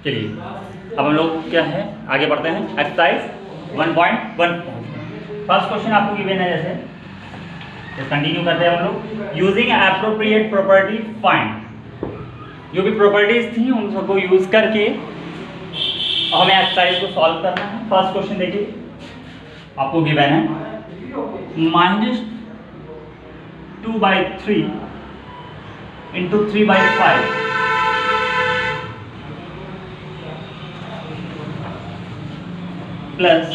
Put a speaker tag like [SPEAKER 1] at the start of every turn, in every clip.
[SPEAKER 1] चलिए अब हम लोग क्या है आगे बढ़ते हैं। एक्सरसाइज 1.1 फर्स्ट क्वेश्चन आपको गिवन है, जैसे कंटिन्यू करते हैं हम लोग। यूजिंग एप्रोप्रिएट प्रॉपर्टी फाइंड, जो भी प्रॉपर्टीज थी उन सबको यूज करके हमें एक्सरसाइज को सॉल्व करना है। फर्स्ट क्वेश्चन देखिए आपको गिवन है -2/3 इंटू 3/5 प्लस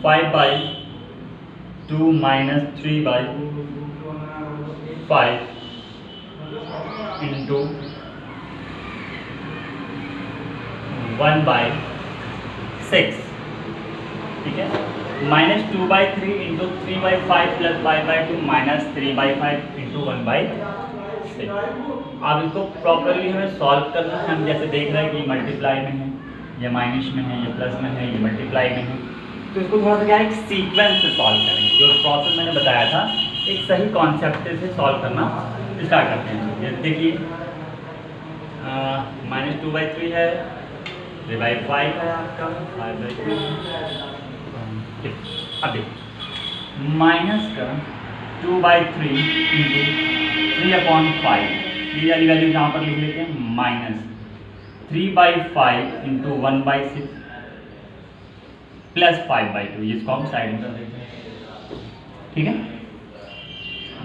[SPEAKER 1] 5/2 माइनस 3/5 इंटू 1/6, ठीक है। -2/3 इंटू 3/5 प्लस 5/2 माइनस 3/5 इंटू 1/6। अब इसको प्रॉपरली हमें सॉल्व करना है। हम जैसे देख रहे हैं कि मल्टीप्लाई में है, ये माइनस में है, ये प्लस में है, ये मल्टीप्लाई में है, तो इसको थोड़ा सा क्या है एक सीक्वेंस से सॉल्व करेंगे। जो प्रोसेस मैंने बताया था एक सही कॉन्सेप्ट से सॉल्व करना स्टार्ट करते हैं। जैसे देखिए -2/3 है, 3/5 है आपका, 5/2। अब देखिए माइनस का 2/3 इंटू 3/5, ये वाली वैल्यू यहाँ पर लिख लेते हैं, माइनस 3/5 इंटू 1/6 प्लस 5/2, इसको हम साइड में कर देते हैं, ठीक है।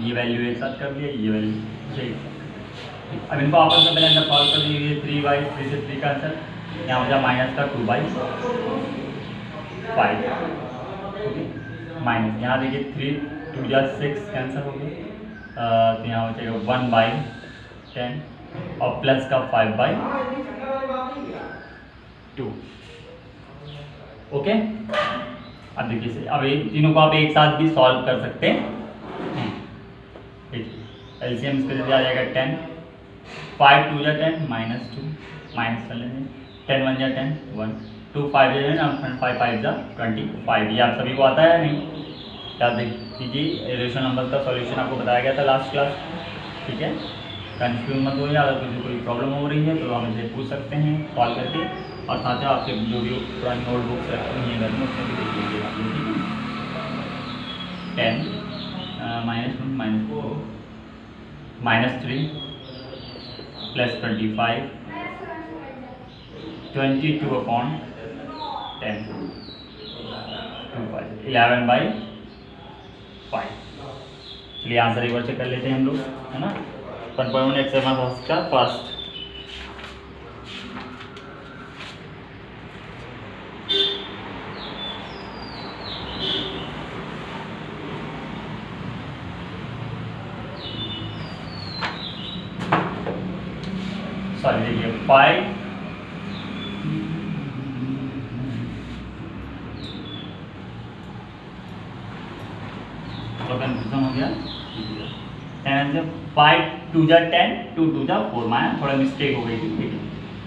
[SPEAKER 1] ये वैल्यू एक साथ कर दिया, ये वैल्यू एक साथ। अब इनको आपस में पहले अंदर सॉल्व कर लीजिए। 3/3 से 3 का आंसर यहाँ हो जाए माइनस का 2/5, माइनस यहाँ देखिए 3 2 जा 6 कैंसिल हो गया, तो यहाँ हो जाएगा 1/10 और प्लस का 5/2, ओके। अब देखिए अब तीनों को आप एक साथ भी सॉल्व कर सकते हैं। एलसीएम इसके लिए आ जाएगा 10, 5 2 जा 10 माइनस 2, माइनस कर लेंगे 10 1 जा 10 1, 2 5 जा 5 5 जा 25। ये आप सभी को आता है नहीं, याद कीजिए। रेशो नंबर का सॉल्यूशन आपको बताया गया था लास्ट क्लास, ठीक है। कंफ्यूज मत होइए, अगर मुझे कोई प्रॉब्लम हो रही है तो हम इसे पूछ सकते हैं कॉल करके, और साथ ही आपके जो भी पुरानी नोटबुक्स रखी हुई हैं घर में उसमें भी देख लीजिएगा, ठीक है। 10 -1 -4 -3 प्लस 25 22/10 11/5। चलिए आंसर एक बार चेक कर लेते हैं हम लोग, है ना। 1.1 एक्सएमएल का फर्स्ट, सॉरी देखिए 5 तो कंफ्यूजन हो गया। 10 से 5 2 जा 10 2 2 जा 4, माया थोड़ा मिस्टेक हो गई थी, ठीक है।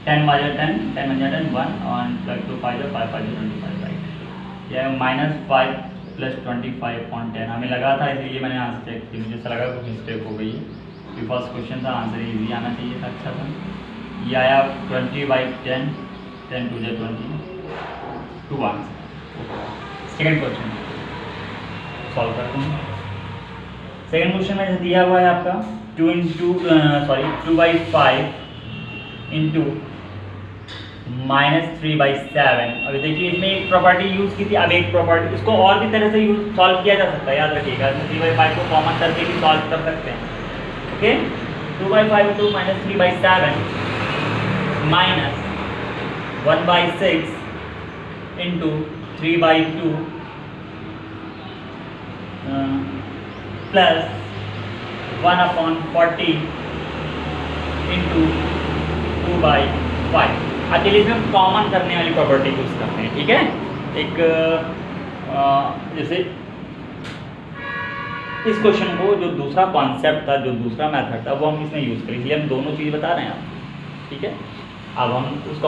[SPEAKER 1] 10 1 जा 10 10 1 जा 10 1 और प्लस 2 5 जा 5 5 जा 25, राइट। यह -5 प्लस 25/10 हमें लगा था, इसलिए मैंने आंसर चेक किया, मुझे ऐसा लगा कुछ मिस्टेक हो गई है। तो फर्स्ट क्वेश्चन था, आंसर इजी आना चाहिए था, अच्छा था। ये आया 20/10 10 2 जा 20, 2 आंसर। सेकेंड क्वेश्चन सॉल्व करते हैं। सेकेंड क्वेश्चन में दिया हुआ है आपका 2/5 इंटू -3/7। अभी देखिए इसमें एक प्रॉपर्टी यूज़ की थी, अब एक प्रॉपर्टी, इसको और भी तरह से यूज सॉल्व किया जा सकता है, याद रखिएगा। 3/5 को कॉमन करके भी सॉल्व कर सकते हैं, okay. 2/5 into -3/7 minus 1/6 into 3/2 plus 1/40 into 2/5। अकेले इसमें कॉमन करने वाली प्रॉपर्टी यूज करते हैं, ठीक है। एक जैसे इस क्वेश्चन को जो दूसरा कॉन्सेप्ट था, जो दूसरा मेथड था, वो हम इसमें यूज़ करें, इसलिए हम दोनों चीज़ बता रहे हैं आपको, ठीक है। अब हम उस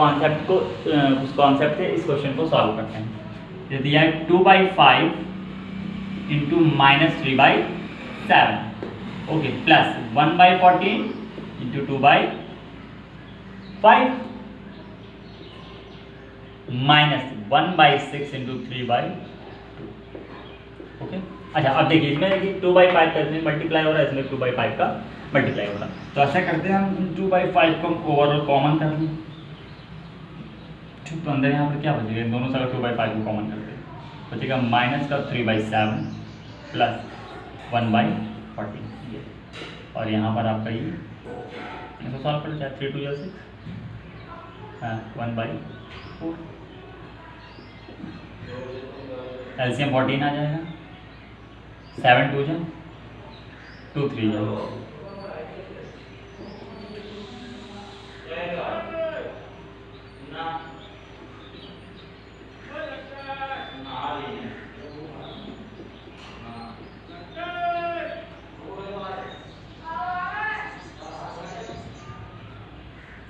[SPEAKER 1] कॉन्सेप्ट से इस क्वेश्चन को सॉल्व करते हैं। जो दिया है 2/5 into -3/7, okay, plus 1/14 into 2/5 -1/6 into 3/2। Okay, अच्छा अब देखिए इसमें देखिए 2/5 का इसमें मल्टीप्लाई हो रहा है, इसमें 2/5 का मल्टीप्लाई हो रहा है। तो ऐसा करते हैं हम 2/5 को ओवरऑल कॉमन कर लें। ठीक, तो अंदर यहाँ पर क्या बचेगा, दोनों से अगर 2/5 को कॉमन करते हैं बचेगा माइनस का 3/7 प्लस 1/40, और यहाँ पर आपका ये इसको सॉल्व कर चाहे 3 2 या 6, हाँ 1/4, एलसीएम 14 आ जाएगा, 7 2 जा 2 3 जा,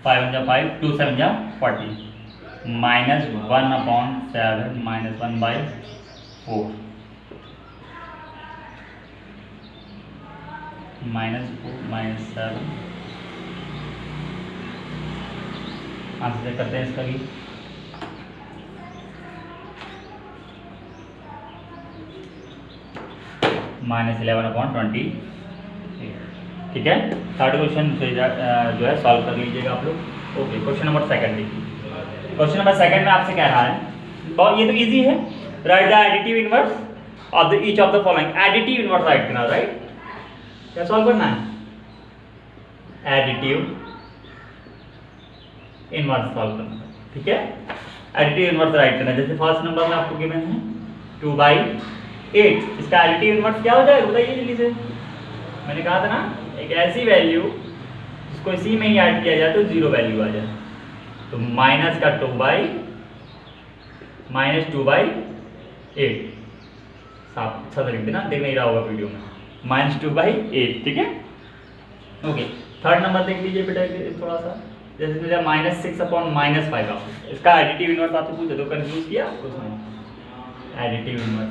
[SPEAKER 1] फाइव 5 2 7 जा 40, -1/7 -1/4 -4 -7, आंसर करते हैं इसका भी, -11/20। ठीक है, थर्ड क्वेश्चन जो है सॉल्व कर लीजिएगा आप लोग। ओके, क्वेश्चन नंबर सेकंड देखिए। क्वेश्चन नंबर सेकंड में आपसे कह रहा है, बहुत ये तो इजी है, right the additive inverse of the each of the following. Additive inverse right करना, राइट, क्या सॉल्व करना है, एडिटिव इनवर्स सॉल्व करना है। ठीक है, एडिटिव इनवर्स राइट करना है। जैसे फर्स्ट नंबर में आपको गिवन है 2/8, इसका एडिटिव इनवर्स क्या हो जाएगा बताइए जल्दी से। मैंने कहा था ना, एक ऐसी वैल्यू जिसको इसी में ही ऐड किया जाए तो 0 वैल्यू आ जाए। तो माइनस का 2/8 साफ अच्छा लिख देना, देख नहीं रहा होगा वीडियो में, -2/8। ठीक है, ओके। थर्ड नंबर देख लीजिए बेटा थोड़ा सा, जैसे मुझे -6/-5 इसका एडिटिव इनवर्स आपसे पूछे तो कंफ्यूज किया कुछ नहीं, एडिटिव इनवर्स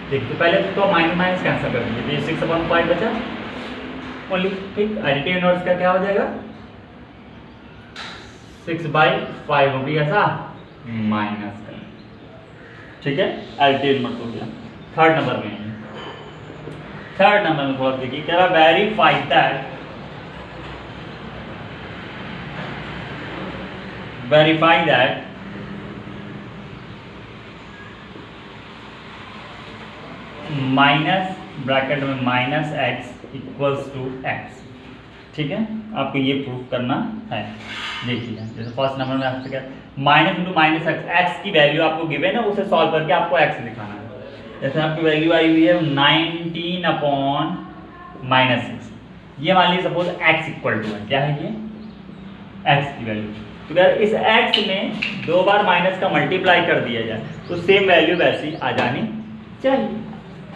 [SPEAKER 1] देखिए पहले तो माइनस कैंसिल कर दीजिए, 6/5 बचा ओनली। ठीक, एडिटिव इनवर्स का क्या हो जाएगा, 6/5 हो गया ऐसा माइनस का। ठीक है, एडिटिव इनवर्स हो गया। थर्ड नंबर में थोड़ा देखिए, कह रहा वेरीफाई दैट माइनस ब्रैकेट में -x इक्वल्स टू x। ठीक है, आपको ये प्रूफ करना है। देखिए जैसे फर्स्ट नंबर में आपसे क्या, -x की वैल्यू आपको गिवन है, उसे सॉल्व करके आपको x दिखाना है। जैसे आपकी वैल्यू आई हुई है 19/-6, ये मान लीजिए सपोज x इक्वल टू है, क्या है ये x की वैल्यू। तो अगर इस x में 2 बार माइनस का मल्टीप्लाई कर दिया जाए तो सेम वैल्यू वैसी आ जानी चाहिए,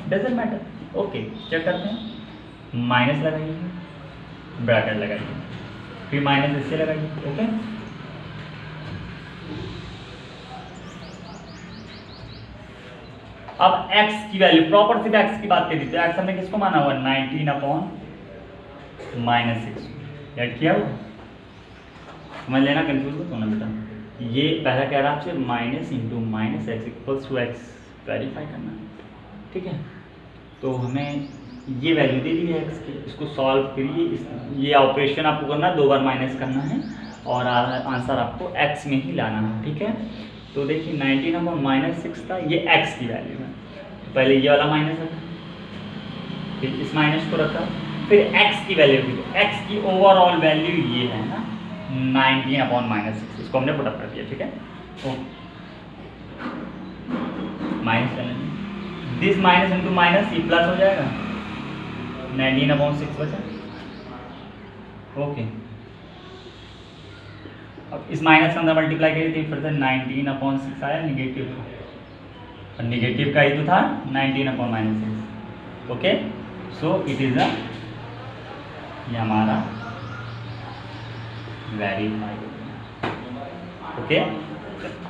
[SPEAKER 1] डजंट मैटर। ओके, चेक करते हैं, माइनस लगाइए, ब्रैकेट लगाइए, फिर माइनस इससे लगाइए। ओके, अब x की वैल्यू प्रॉपर सिर्फ x की बात कर दी, तो x हमने किसको माना हुआ 19/-6 ऐड किया हुआ, समझ लेना, कंफ्यूज मत होना बेटा। ये पहला कह रहा है आपसे -x equals to x verify करना। ठीक है, तो हमें ये वैल्यू दे दी है x की, इसको सॉल्व करिए, ये ऑपरेशन आपको करना है, 2 बार माइनस करना है और आंसर आपको x में ही लाना है। ठीक है, तो देखिए 19/-6 था, ये x की वैल्यू है, तो पहले ये वाला माइनस रखा, फिर इस माइनस को रखा, फिर x की वैल्यू की, तो x की ओवरऑल वैल्यू ये है ना 19/-6, इसको हमने पुट अप कर दिया। ठीक है, माइनस कर लेंगे, दिस माइनस इंटू माइनस ये प्लस हो जाएगा, 19/6 बचा। ओके, अब इस माइनस के अंदर मल्टीप्लाई करिए तो फिर से 19/6 आया निगेटिव, और निगेटिव का ही तो था 19/-6। ओके, सो इट इज ये हमारा वेरीफाई। ओके,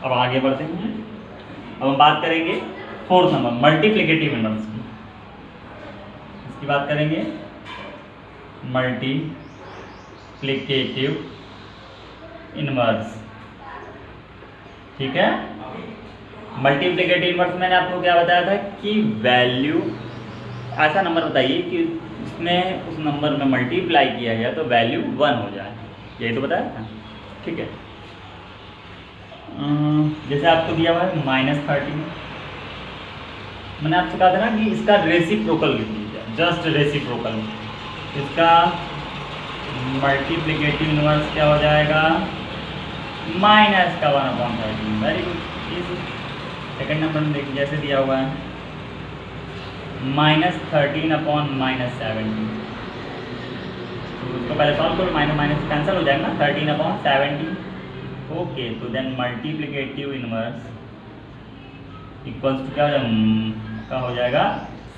[SPEAKER 1] अब आगे बढ़ते हैं, अब हम बात करेंगे फोर्थ नंबर मल्टीप्लिकेटिव इनवर्स की। इसकी बात करेंगे मल्टीप्लिकेटिव इनवर्स। ठीक है। मल्टीप्लिकेटिव इनवर्स मैंने आपको क्या बताया था कि वैल्यू, ऐसा नंबर बताइए कि इसमें उस नंबर में मल्टीप्लाई किया गया तो वैल्यू 1 हो जाए, यही तो बताया था। ठीक है, जैसे आपको दिया हुआ है -13, मैंने आपसे कहा था ना कि इसका रेसिप्रोकल लिख लीजिए, जस्ट रेसिप्रोकल। इसका मल्टीप्लिकेटिव इनवर्स क्या हो जाएगा, -1/13। Very good. सेकंड नंबर में देखिए जैसे दिया हुआ है -13/-17, तो उसको पहले सॉल्व करो, माइनस माइनस कैंसिल हो जाएगा ना, 13/17। ओके, तो then multiplicative inverse equals to क्या हो जाएगा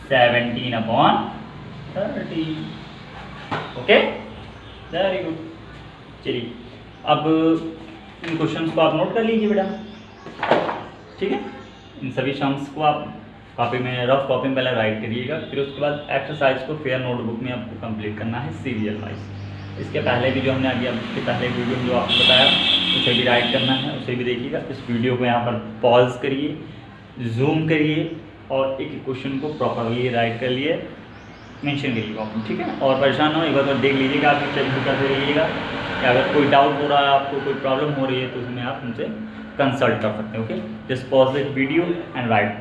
[SPEAKER 1] 17/30। Okay, very good. चलिए अब इन क्वेश्चंस को आप नोट कर लीजिए बेटा। ठीक है, इन सभी सम्स को आप कॉपी में, रफ कॉपी में पहले राइट करिएगा, फिर उसके बाद एक्सरसाइज को फेयर नोटबुक में आपको कंप्लीट करना है सीरियल वाइज। इसके पहले भी जो हमने अभी आपके पहले वीडियो में जो आपको बताया उसे भी राइट करना है, उसे भी देखिएगा। इस वीडियो को यहाँ पर पॉज करिए, जूम करिए और एक क्वेश्चन को प्रॉपरली राइट कर लिए, मेंशन करिएगा आप। ठीक है, और परेशान हो एक बार तो देख लीजिएगा, आप चेक भी करते रहिएगा कि अगर कोई डाउट हो रहा है, आपको कोई प्रॉब्लम हो रही है तो उसमें आप हमसे कंसल्ट कर सकते हैं। Okay, just pause this video and right.